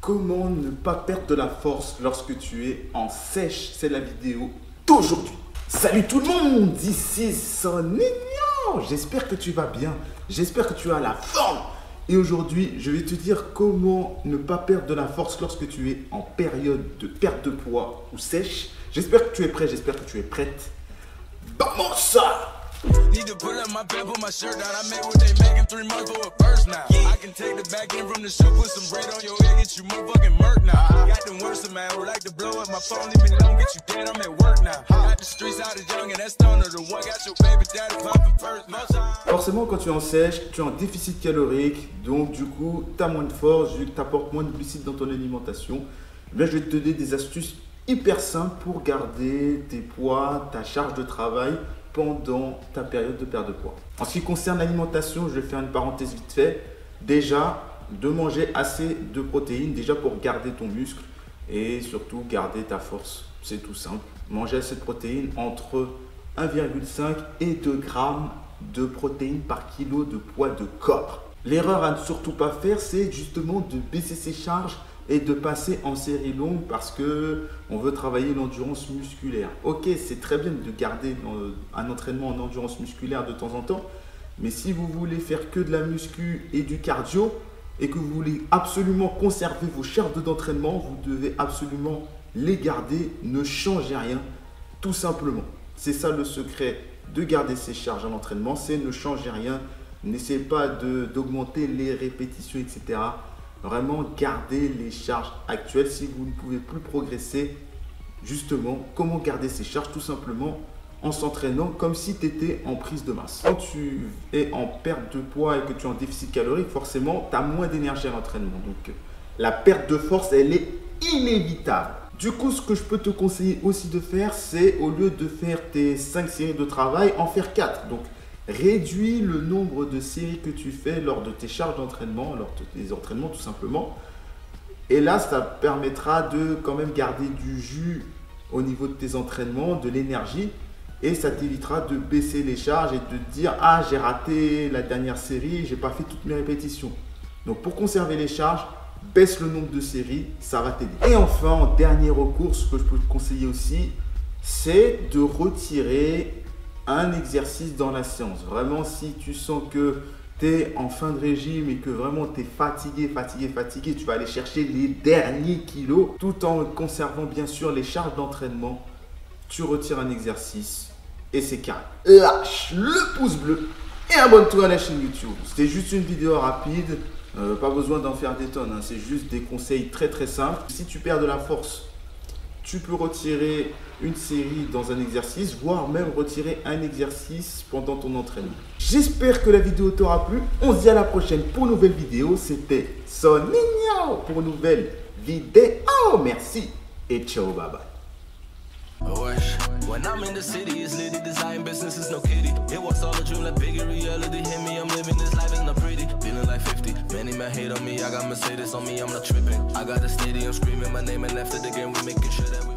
Comment ne pas perdre de la force lorsque tu es en sèche? C'est la vidéo d'aujourd'hui. Salut tout le monde, ici Sonigno. J'espère que tu vas bien, j'espère que tu as la forme. Et aujourd'hui, je vais te dire comment ne pas perdre de la force lorsque tu es en période de perte de poids ou sèche. J'espère que tu es prêt, j'espère que tu es prête. Vamos ça! Need to pull up my pants, put my shirt down. I made what they making 3 months for a first now. I can take the back end from the shoe, put some bread on your head, get you motherfucking murk now. Got them worse, man, who like to blow up my phone, leave me alone, get you dead, I'm at work now. Got the streets out of young and that's stoner, the one got your baby daddy popping first. Forcément, quand tu es en sèche, tu es en déficit calorique, donc du coup, tu as moins de force, vu que tu apportes moins de glucides dans ton alimentation. Là, je vais te donner des astuces hyper simples pour garder tes poids, ta charge de travail pendant ta période de perte de poids. En ce qui concerne l'alimentation, je vais faire une parenthèse vite fait. Déjà, de manger assez de protéines, déjà pour garder ton muscle et surtout garder ta force. C'est tout simple. Manger assez de protéines entre 1,5 et 2 grammes de protéines par kilo de poids de corps. L'erreur à ne surtout pas faire, c'est justement de baisser ses charges et de passer en série longue parce que on veut travailler l'endurance musculaire. Ok, c'est très bien de garder un entraînement en endurance musculaire de temps en temps, mais si vous voulez faire que de la muscu et du cardio et que vous voulez absolument conserver vos charges d'entraînement, vous devez absolument les garder, ne changez rien, tout simplement. C'est ça le secret de garder ses charges à l'entraînement, c'est ne changez rien, n'essayez pas d'augmenter les répétitions, etc. Vraiment, gardez les charges actuelles si vous ne pouvez plus progresser. Justement, comment garder ces charges? Tout simplement en s'entraînant comme si tu étais en prise de masse. Quand tu es en perte de poids et que tu es en déficit calorique, forcément, tu as moins d'énergie à l'entraînement. Donc, la perte de force, elle est inévitable. Du coup, ce que je peux te conseiller aussi de faire, c'est au lieu de faire tes 5 séries de travail, en faire 4. Donc, réduis le nombre de séries que tu fais lors de tes charges d'entraînement, lors de tes entraînements tout simplement. Et là, ça permettra de quand même garder du jus au niveau de tes entraînements, de l'énergie. Et ça t'évitera de baisser les charges et de te dire « Ah, j'ai raté la dernière série, j'ai pas fait toutes mes répétitions. » Donc pour conserver les charges, baisse le nombre de séries, ça va t'aider. Et enfin, en dernier recours, ce que je peux te conseiller aussi, c'est de retirer un exercice dans la séance. Vraiment, si tu sens que tu es en fin de régime et que vraiment tu es fatigué, tu vas aller chercher les derniers kilos tout en conservant bien sûr les charges d'entraînement. Tu retires un exercice et c'est carré. Lâche le pouce bleu et abonne-toi à la chaîne YouTube. C'était juste une vidéo rapide, pas besoin d'en faire des tonnes, hein. C'est juste des conseils très simples. Si tu perds de la force, tu peux retirer une série dans un exercice, voire même retirer un exercice pendant ton entraînement. J'espère que la vidéo t'aura plu. On se dit à la prochaine pour une nouvelle vidéo. C'était Sonigno pour une nouvelle vidéo. Merci et ciao, bye bye. When I'm in the city, it's litty, design business is no kitty. It was all a dream, like bigger reality hit me. I'm living this life, it's not pretty. Feeling like 50. Many men hate on me, I got Mercedes on me, I'm not tripping. I got a stadium screaming my name, and after the game, we making sure that we